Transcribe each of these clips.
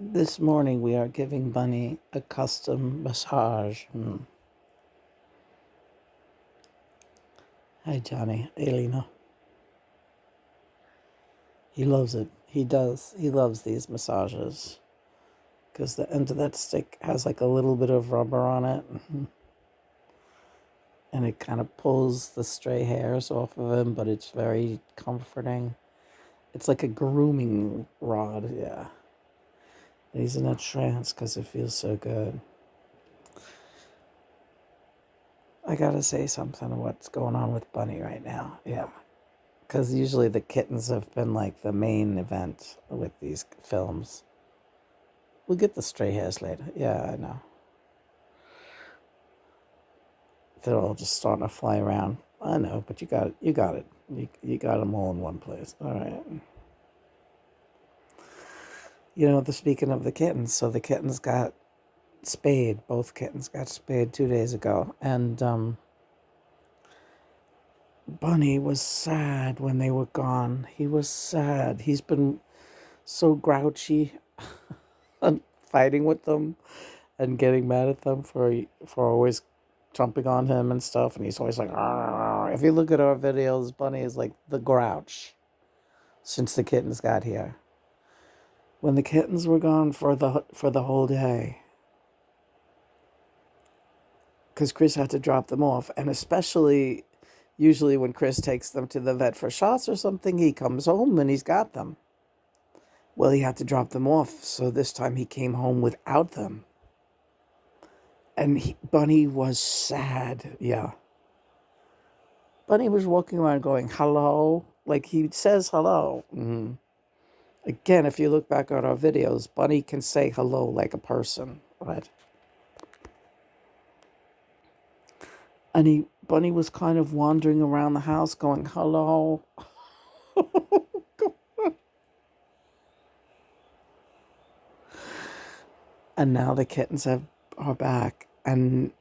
This morning we are giving Bunny a custom massage. Hi, Johnny. Elena. He loves it. He does. He loves these massages because the end of that stick has like a little bit of rubber on it, and it kind of pulls the stray hairs off of him, but it's very comforting. It's like a grooming rod, yeah. And he's in a trance because it feels so good. I gotta say something of what's going on with Bunny right now, yeah. Because usually the kittens have been like the main event with these films. We'll get the stray hairs later. Yeah, I know. They're all just starting to fly around. I know, but you got it. You got it. You got them all in one place. All right. Speaking of the kittens, so the kittens got spayed. Both kittens got spayed 2 days ago, and Bunny was sad when they were gone. He was sad. He's been so grouchy and fighting with them and getting mad at them for always jumping on him and stuff. And he's always like, "Arr." If you look at our videos, Bunny is like the grouch since the kittens got here. When the kittens were gone for the whole day, because Chris had to drop them off, and especially usually when Chris takes them to the vet for shots or something, he comes home and he's got them. Well, he had to drop them off, so this time he came home without them. And Bunny was sad, yeah. Bunny was walking around going, hello, like he says hello. Again, if you look back at our videos, Bunny can say hello like a person, right? And Bunny was kind of wandering around the house going, hello. And now the kittens are back. And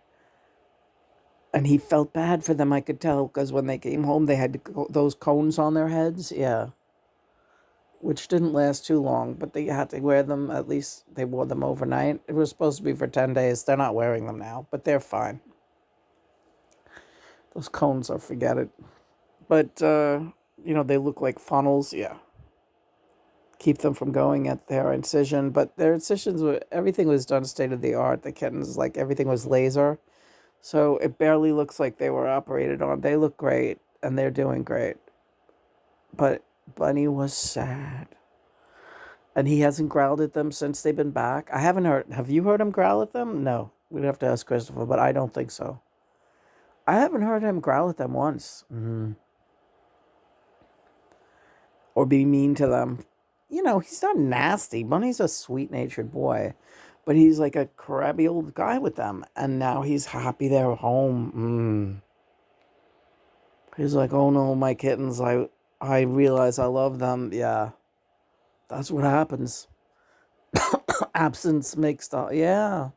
he felt bad for them, I could tell, because when they came home, they had those cones on their heads, yeah, which didn't last too long, but they had to wear them, at least they wore them overnight. It was supposed to be for 10 days. They're not wearing them now, but they're fine. Those cones are, forget it. But, they look like funnels, yeah. Keep them from going at their incision, but their incisions everything was done state of the art. The kittens, like everything was laser. So it barely looks like they were operated on. They look great, and they're doing great. But Bunny was sad. And he hasn't growled at them since they've been back. I haven't heard. Have you heard him growl at them? No. We'd have to ask Christopher, but I don't think so. I haven't heard him growl at them once. Or be mean to them. He's not nasty. Bunny's a sweet-natured boy. But he's like a crabby old guy with them. And now he's happy they're home. He's like, oh no, my kittens, I realize I love them. Yeah, that's what happens. Absence makes the, yeah.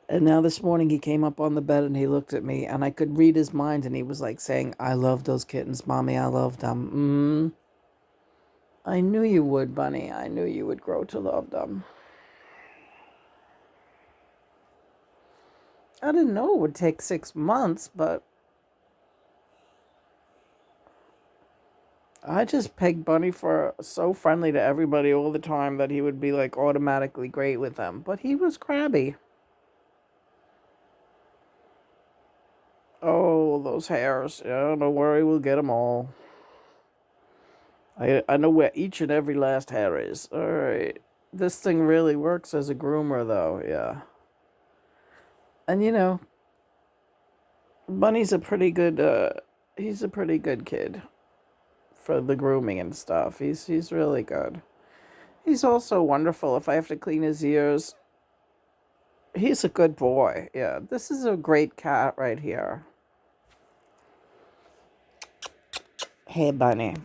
And now this morning he came up on the bed and he looked at me and I could read his mind and he was like saying, I love those kittens, Mommy, I love them. I knew you would, Bunny. I knew you would grow to love them. I didn't know it would take 6 months, but I just pegged Bunny for so friendly to everybody all the time that he would be like automatically great with them. But he was crabby. Oh, those hairs. Yeah, don't worry, we'll get them all. I know where each and every last hair is. All right. This thing really works as a groomer, though, yeah. And Bunny's a pretty good, he's a pretty good kid for the grooming and stuff. He's really good. He's also wonderful if I have to clean his ears. He's a good boy. Yeah, this is a great cat right here. Hey, Bunny.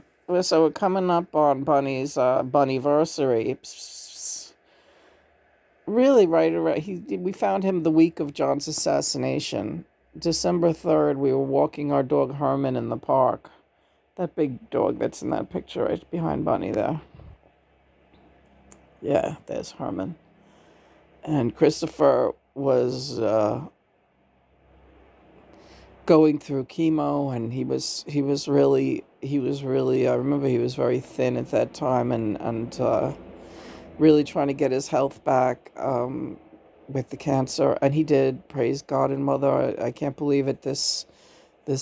So we're coming up on Bunny's Bunnyversary. Really, right around. We found him the week of John's assassination. December 3rd, we were walking our dog Herman in the park. That big dog that's in that picture right behind Bunny there. Yeah, there's Herman. And Christopher was going through chemo, and he was really I remember he was very thin at that time, and really trying to get his health back with the cancer, and he did. Praise God and Mother. I can't believe it. This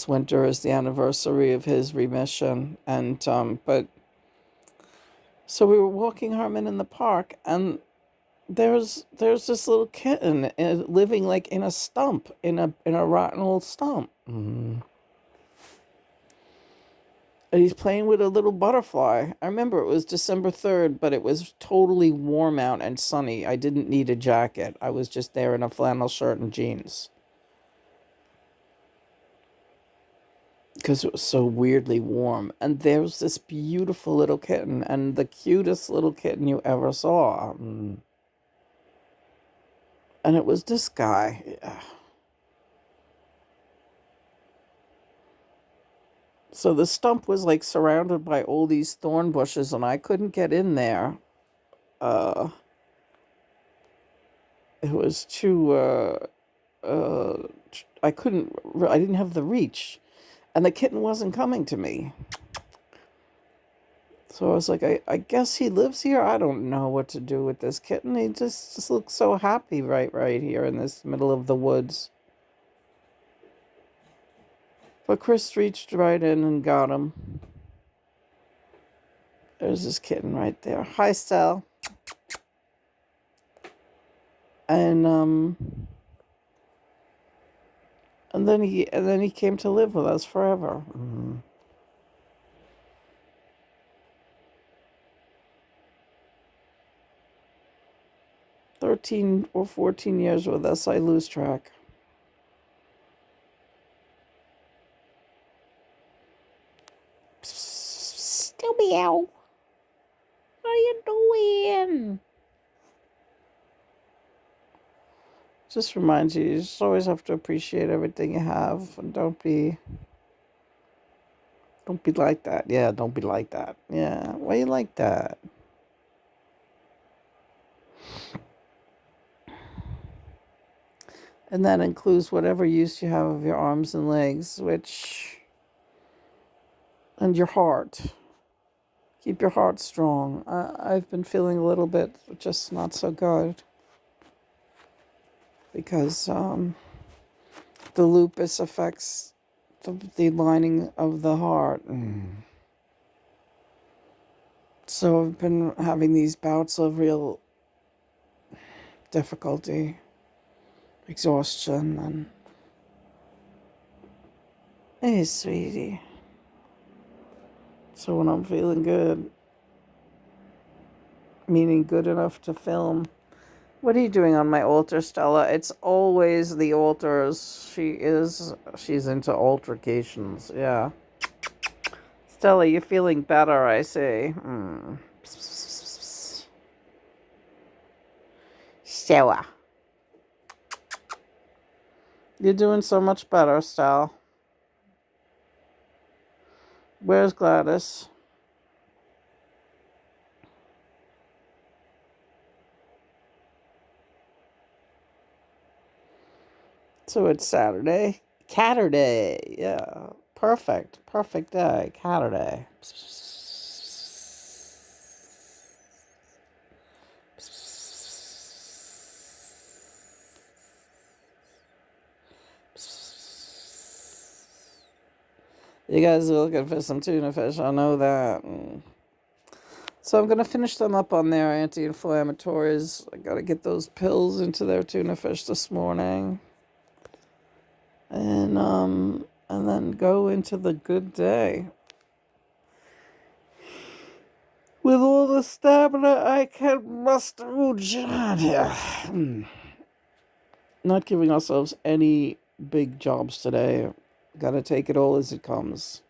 winter is the anniversary of his remission, and but so we were walking Herman in the park, and there's this little kitten living like in a stump, in a rotten old stump. And he's playing with a little butterfly. I remember it was December 3rd, but it was totally warm out and sunny. I didn't need a jacket. I was just there in a flannel shirt and jeans. Because it was so weirdly warm. And there's this beautiful little kitten, and the cutest little kitten you ever saw. And it was this guy. So the stump was like surrounded by all these thorn bushes, and I couldn't get in there. Uh, it was too. I couldn't. I didn't have the reach, and the kitten wasn't coming to me. So I was like, I guess he lives here. I don't know what to do with this kitten. He just looks so happy right here in this middle of the woods. But Chris reached right in and got him. There's this kitten right there. Hi, Stell. And then he came to live with us forever. 13 or 14 years with us. I lose track. Still meow. How you doing? Just reminds you just always have to appreciate everything you have, and don't be like that. Yeah, don't be like that. Yeah, why you like that? And that includes whatever use you have of your arms and legs, and your heart. Keep your heart strong. I've been feeling a little bit just not so good because the lupus affects the lining of the heart. So I've been having these bouts of real difficulty, exhaustion, and hey, sweetie. So when I'm feeling good, meaning good enough to film. What are you doing on my altar, Stella? It's always the altars. She's into altercations. Yeah. Stella, you're feeling better, I see. Stella. You're doing so much better, Stella. Where's Gladys? So it's Saturday. CATURDAY. Yeah. Perfect day. CATURDAY. You guys are looking for some tuna fish. I know that. So I'm going to finish them up on their anti-inflammatories. I got to get those pills into their tuna fish this morning. And then go into the good day with all the stamina I can muster. Oh, John, yeah. Not giving ourselves any big jobs today. Got to take it all as it comes.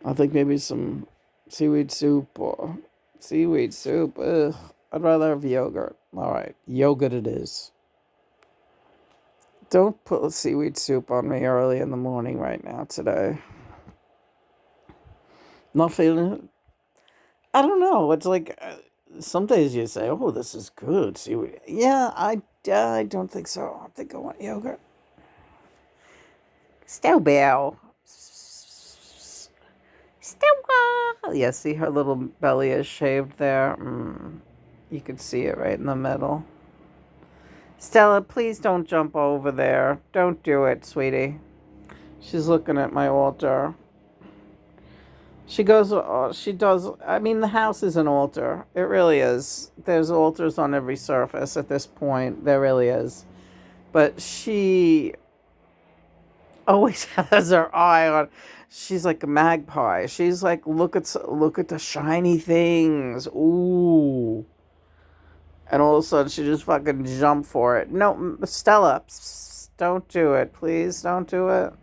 I think maybe some seaweed soup. Ugh. I'd rather have yogurt. All right, yogurt it is. Don't put seaweed soup on me early in the morning right now today. Not feeling it. I don't know. It's like some days you say, "Oh, this is good." See, yeah, I don't think so. I think I want yogurt. Still Bell. Still. Yeah, see her little belly is shaved there. You can see it right in the middle. Stella, please don't jump over there. Don't do it, sweetie. She's looking at my altar. She goes, she does. I mean, the house is an altar. It really is. There's altars on every surface at this point. There really is. But she always has her eye on. She's like a magpie. She's like, look at the shiny things. Ooh. And all of a sudden, she just fucking jumped for it. No, Stella, don't do it. Please don't do it.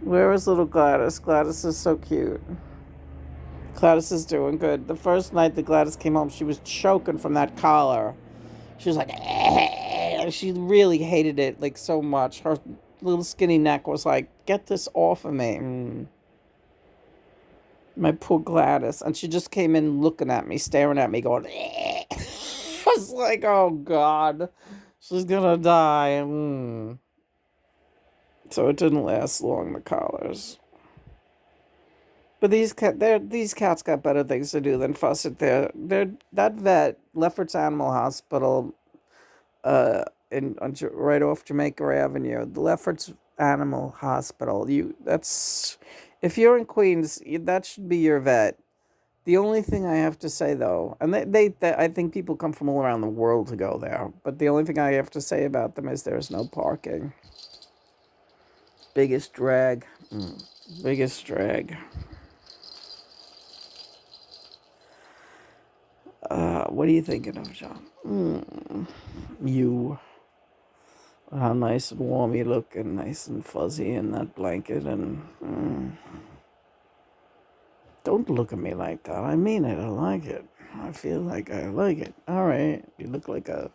Where is little Gladys? Gladys is so cute. Gladys is doing good. The first night that Gladys came home, she was choking from that collar. She was like, she really hated it like so much. Her little skinny neck was like, get this off of me. My poor Gladys. And she just came in looking at me, staring at me, going, I was like, oh God, she's gonna die. So it didn't last long, the collars. But these cats got better things to do than fuss at that vet, Lefferts Animal Hospital, right off Jamaica Avenue, the Lefferts Animal Hospital. If you're in Queens, that should be your vet. The only thing I have to say though, and I think people come from all around the world to go there, but the only thing I have to say about them is there's no parking. Biggest drag. Biggest drag. What are you thinking of, John? You. How nice and warm you look, and nice and fuzzy in that blanket, and don't look at me like that. I mean it. I like it. I feel like I like it. All right. You look like a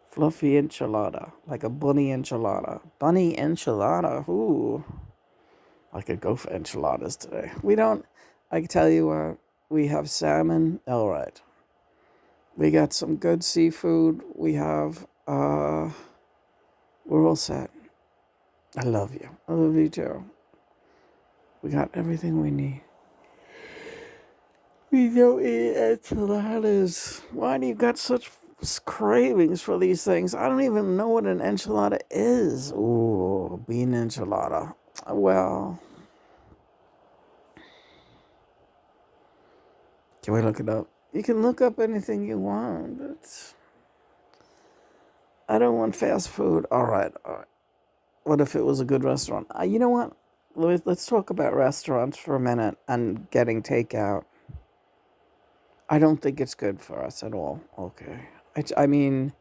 fluffy enchilada, like a bunny enchilada. Bunny enchilada. Ooh. I could go for enchiladas today. We don't. I can tell you what. We have salmon. All right. We got some good seafood. We have. We're all set. I love you. I love you too. We got everything we need. We don't eat enchiladas. Why do you got such cravings for these things? I don't even know what an enchilada is. Ooh, bean enchilada. Well, can we look it up? You can look up anything you want, but I don't want fast food. All right, all right. What if it was a good restaurant? You know what? Let's talk about restaurants for a minute and getting takeout. I don't think it's good for us at all. Okay. I mean,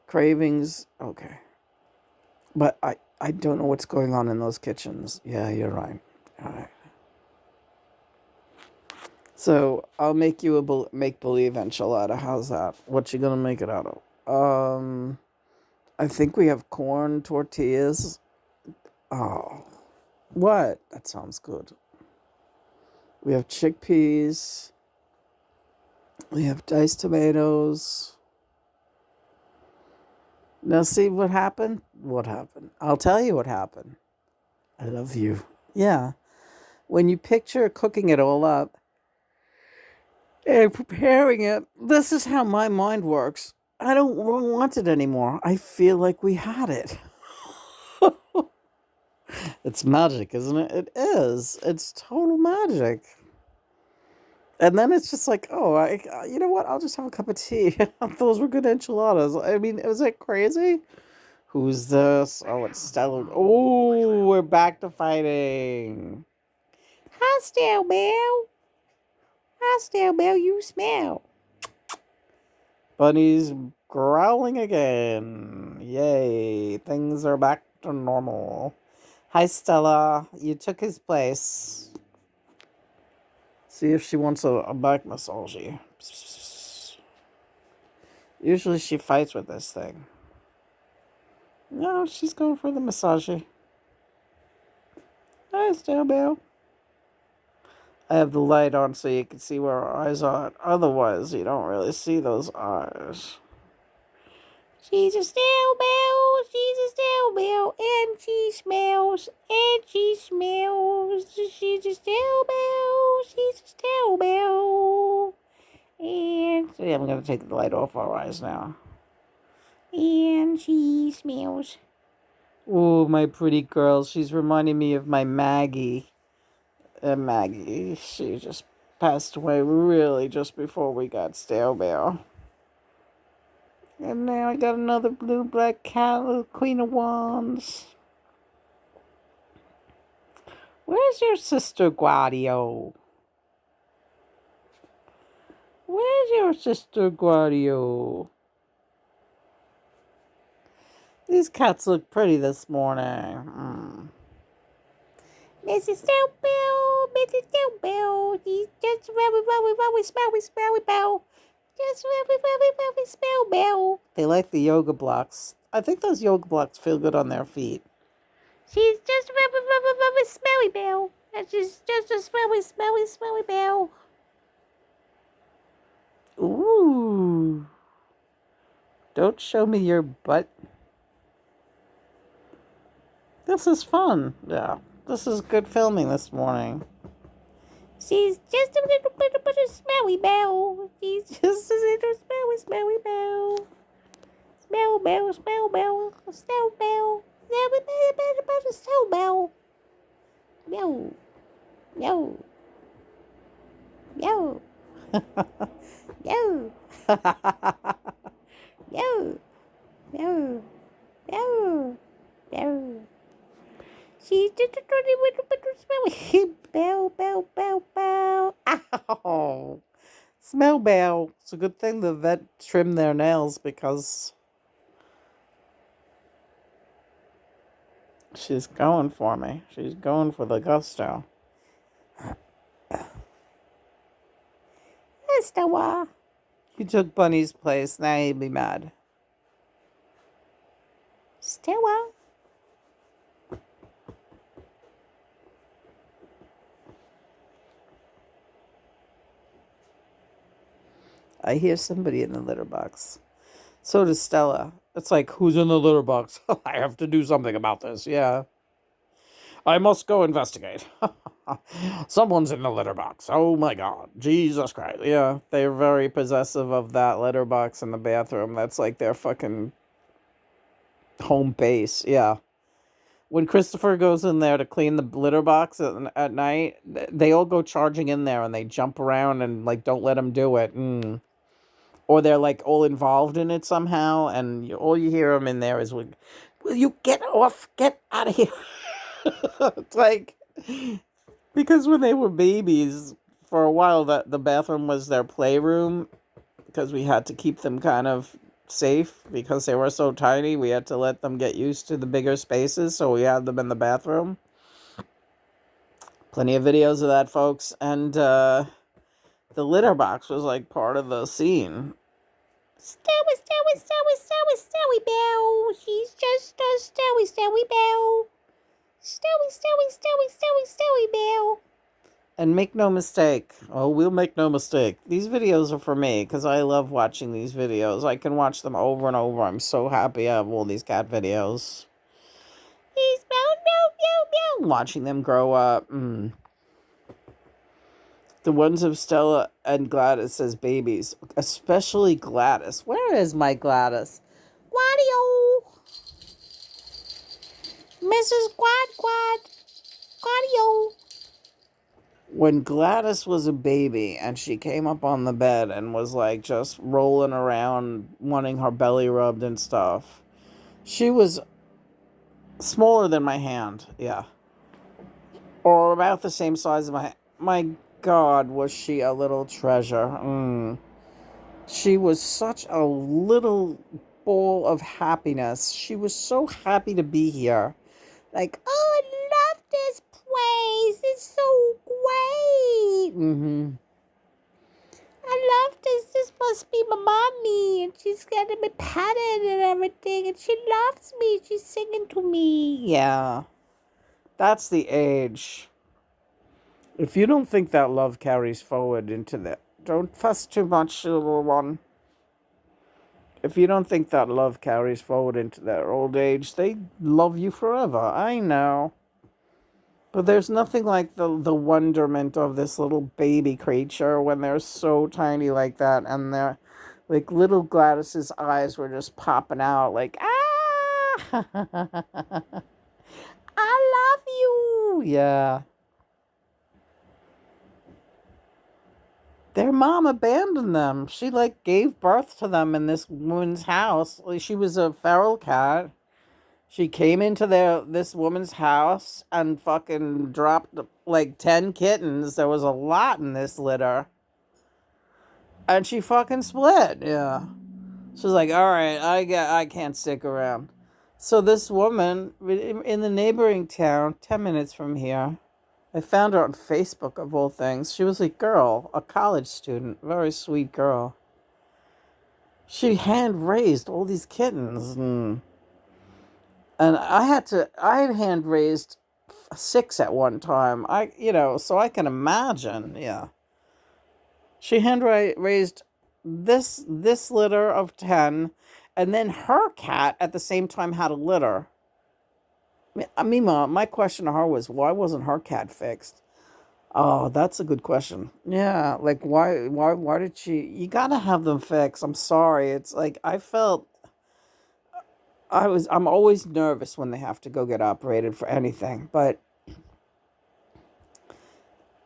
cravings, okay. But I don't know what's going on in those kitchens. Yeah, you're right. All right. So I'll make you a make believe enchilada. How's that? What you gonna make it out of? I think we have corn tortillas. Oh, what? That sounds good. We have chickpeas. We have diced tomatoes. Now, see what happened? What happened? I'll tell you what happened. I love you. Yeah. When you picture cooking it all up and preparing it, this is how my mind works. I don't want it anymore. I feel like we had it. It's magic, isn't it? It is. It's total magic. And then it's just like, oh, you know what? I'll just have a cup of tea. Those were good enchiladas. I mean, was it crazy? Who's this? Oh, it's Stella. Oh, we're back to fighting. Hi, Stella Bell. Hi, Stella Bell. You smell. Bunny's growling again. Yay. Things are back to normal. Hi, Stella. You took his place. See if she wants a back massage. Usually she fights with this thing. No, she's going for the massage. Hi, Stella Bell. I have the light on so you can see where our eyes are. Otherwise, you don't really see those eyes. She's a stale bell, she's a stale bell, and she smells, and she smells. She's a stale bell, she's a stale bell. And so yeah, I'm going to take the light off our eyes now. And she smells. Oh, my pretty girl. She's reminding me of my Maggie. Maggie, she just passed away really just before we got stale bell. And now I got another blue black cat, little Queen of Wands. Where's your sister, Guadio? Where's your sister, Guadio? These cats look pretty this morning. Mrs. Snowbell, Mrs. Snowbell, she's just smelly bell. Just smell bell. They like the yoga blocks. I think those yoga blocks feel good on their feet. She's just smelly bell. And she's just a smelly bell. Ooh. Don't show me your butt. This is fun. Yeah. This is good filming this morning. She's just a little bit of a smelly bell. She's just a little smelly bell. Smell bell, smell bell, smell bell. Smell bell. Meow. Meow. Meow. Meow. Meow. Meow. Meow. Meow. She's just a little bit of smelly. Bell, bell, bell, bell. Ow. Smell bell. It's a good thing the vet trimmed their nails because she's going for me. She's going for the gusto. Stella. You took Bunny's place. Now he'd be mad. Stella. I hear somebody in the litter box. So does Stella. It's like, who's in the litter box? I have to do something about this. Yeah. I must go investigate. Someone's in the litter box. Oh my God. Jesus Christ. Yeah. They're very possessive of that litter box in the bathroom. That's like their fucking home base. Yeah. When Christopher goes in there to clean the litter box at night, they all go charging in there and they jump around and like don't let him do it. Or they're like all involved in it somehow, and all you hear them in there is, "Will you get off? Get out of here!" It's like, because when they were babies, for a while that the bathroom was their playroom, because we had to keep them kind of safe because they were so tiny. We had to let them get used to the bigger spaces, so we had them in the bathroom. Plenty of videos of that, folks, and the litter box was like part of the scene. Stowy Bell. She's just a Stowy Bell. Stowy Bell. And make no mistake. Oh, we'll make no mistake. These videos are for me because I love watching these videos. I can watch them over and over. I'm so happy I have all these cat videos. He's meow. Watching them grow up. The ones of Stella and Gladys as babies, especially Gladys. Where is my Gladys? Gladio! Mrs. Gladio! When Gladys was a baby and she came up on the bed and was like just rolling around wanting her belly rubbed and stuff, she was smaller than my hand, yeah. Or about the same size as my hand. My God, was she a little treasure. She was such a little ball of happiness. She was so happy to be here. Like, oh, I love this place. It's so great. I love this. This must be my mommy. And she's getting me patted and everything. And she loves me. She's singing to me. Yeah. That's the age. If you don't think that love carries forward into that, don't fuss too much, little one. If you don't think that love carries forward into their old age, they love you forever. I know. But there's nothing like the wonderment of this little baby creature when they're so tiny like that, and they're like little Gladys's eyes were just popping out like, ah, I love you. Yeah. Their mom abandoned them. She like gave birth to them in this woman's house. Like, she was a feral cat. She came into this woman's house and fucking dropped like 10 kittens. There was a lot in this litter. And she fucking split. Yeah. She was like, "All right, I can't stick around." So this woman in the neighboring town, 10 minutes from here, I found her on Facebook of all things. She was a girl, a college student, very sweet girl. She hand raised all these kittens, and I had hand raised six at one time. So I can imagine. Yeah, she hand raised this litter of 10, and then her cat at the same time had a litter. Mima, my question to her was, why wasn't her cat fixed? Oh, that's a good question. Yeah, like why did she? You gotta have them fixed. I'm sorry. It's like I'm always nervous when they have to go get operated for anything, but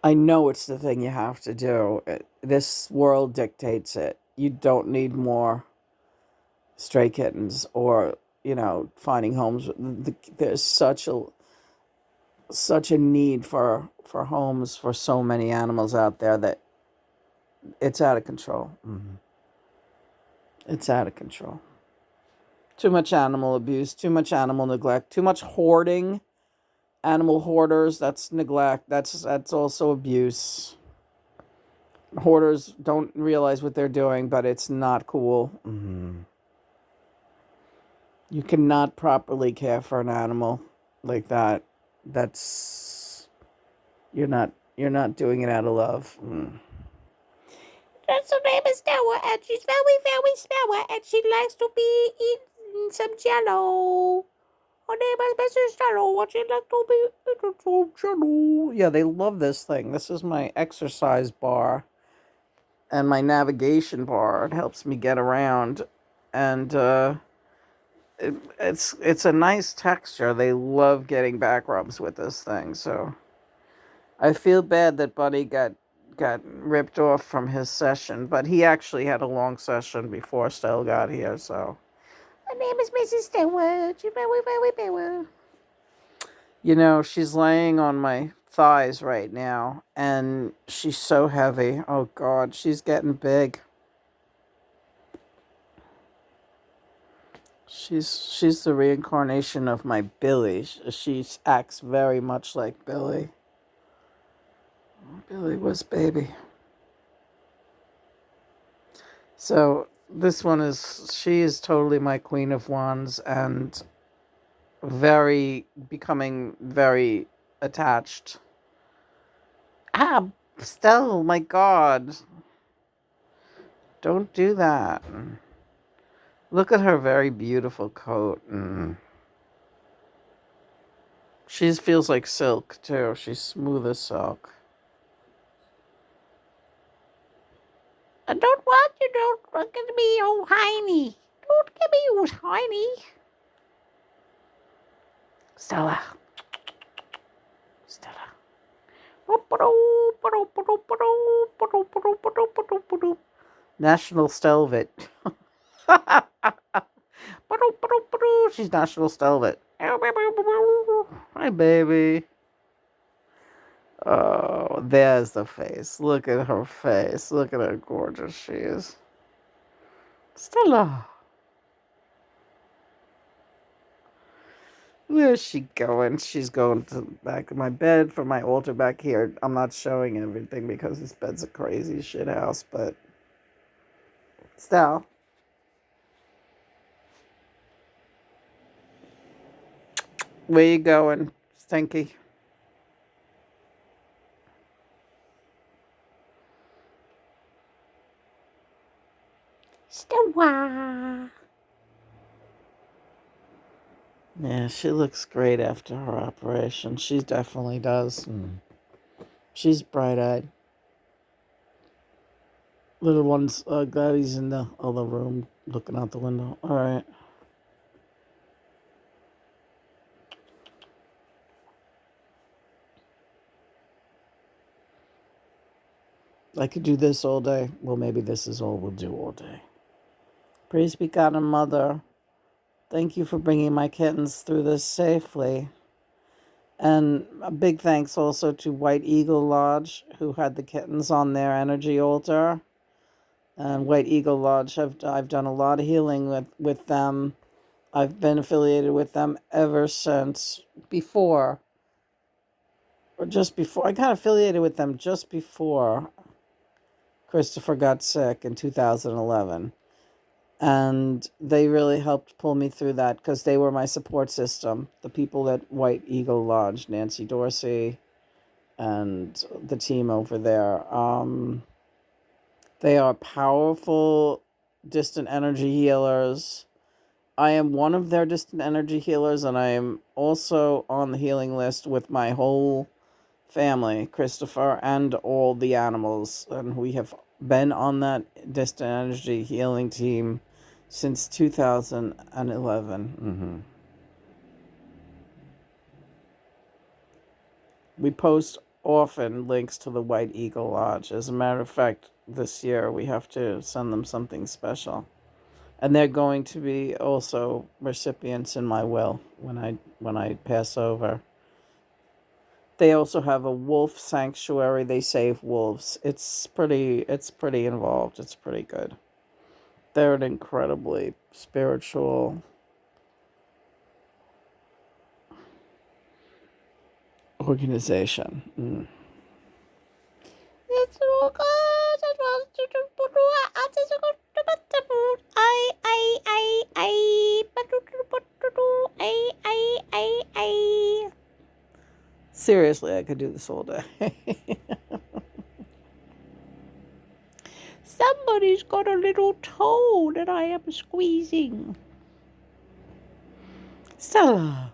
I know it's the thing you have to do. This world dictates it. You don't need more stray kittens or, finding homes. There's such a need for homes for so many animals out there that it's out of control. It's out of control. Too much animal abuse, too much animal neglect, too much hoarding. Animal hoarders, that's neglect. That's also abuse. Hoarders don't realize what they're doing, but it's not cool. You cannot properly care for an animal like that. That's you're not doing it out of love. Her name is Stella, and she's very, very Stella, and she likes to be eating some jello. Her name is Mrs. Stella, and she likes to be eating some jello. Yeah, they love this thing. This is my exercise bar and my navigation bar. It helps me get around, and it's a nice texture. They love getting back rubs with this thing. So I feel bad that Buddy got ripped off from his session, but he actually had a long session before Stella got here. So my name is Mrs. Stella. She's very, very, very. She's laying on my thighs right now, and she's so heavy. Oh God, she's getting big. She's the reincarnation of my Billy. She acts very much like Billy. Billy was baby. So she is totally my Queen of Wands and becoming very attached. Ah, Stella, my God. Don't do that. Look at her very beautiful coat. She feels like silk, too. She's smooth as silk. I don't want you, don't look at me, oh Heiny. Don't get me, oh Heiny. Stella. Stella. National Stelvit. She's National Stelvit. Hi, baby. Oh, there's the face. Look at her face. Look at how gorgeous she is. Stella. Where's she going? She's going to the back of my bed for my altar back here. I'm not showing everything because this bed's a crazy shit house, but still. Where you going, Stinky? Stella. Yeah, she looks great after her operation. She definitely does. She's bright-eyed. Little one's glad he's in the other room looking out the window. All right. I could do this all day. Well, maybe this is all we'll do all day. Praise be God and Mother. Thank you for bringing my kittens through this safely. And a big thanks also to White Eagle Lodge, who had the kittens on their energy altar. And White Eagle Lodge, I've done a lot of healing with them. I've been affiliated with them ever since before, or just before. I got affiliated with them just before Christopher got sick in 2011. And they really helped pull me through that because they were my support system. The people at White Eagle Lodge, Nancy Dorsey, and the team over there. They are powerful distant energy healers. I am one of their distant energy healers, and I am also on the healing list with my whole family, Christopher, and all the animals. And we have been on that distant energy healing team since 2011. We post often links to the White Eagle Lodge. As a matter of fact, this year we have to send them something special. And they're going to be also recipients in my will when I pass over. They also have a wolf sanctuary. They save wolves. It's pretty involved. It's pretty good. They're an incredibly spiritual organization. Seriously, I could do this all day. Somebody's got a little toe that I am squeezing. Stella.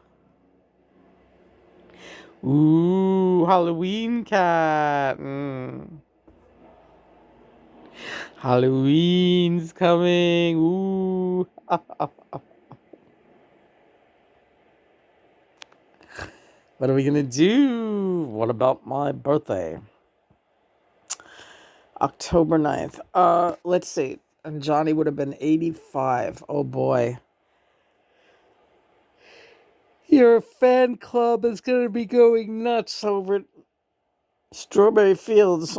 Ooh, Halloween cat. Halloween's coming. Ooh. What are we gonna do? What about my birthday? October 9th. Let's see. And Johnny would have been 85. Oh boy. Your fan club is gonna be going nuts over at Strawberry Fields.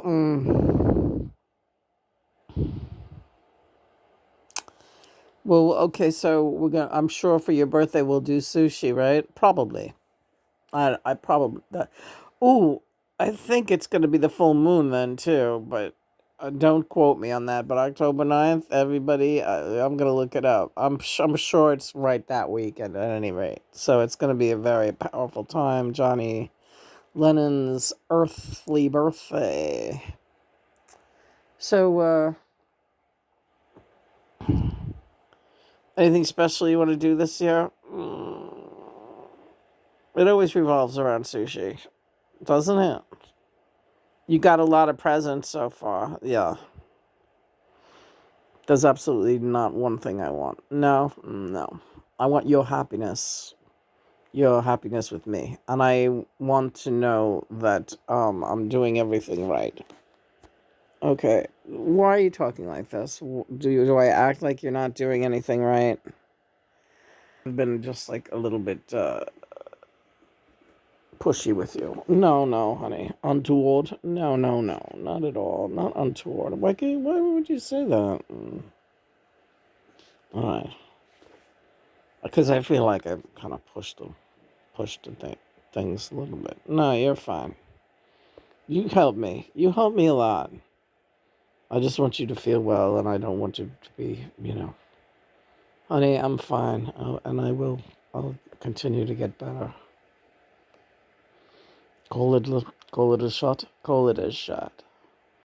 Well, okay, so I'm sure for your birthday we'll do sushi, right? Probably. I probably that. Ooh, I think it's going to be the full moon then too, but don't quote me on that. But October 9th, everybody, I'm going to look it up. I'm sure it's right that week at any rate. So it's going to be a very powerful time. Johnny Lennon's earthly birthday. So, anything special you want to do this year? It always revolves around sushi, doesn't it? You got a lot of presents so far. Yeah. There's absolutely not one thing I want. No. I want your happiness. Your happiness with me. And I want to know that I'm doing everything right. Okay. Why are you talking like this? Do I act like you're not doing anything right? I've been just like a little bit pushy with you. No, honey. Untoward? No, not at all. Not untoward. Why would you say that? All right. Because I feel like I kind of pushed things a little bit. No, you're fine. You help me. You help me a lot. I just want you to feel well, and I don't want you to be, honey, I'm fine, and I'll continue to get better. Call it a shot. Call it a shot.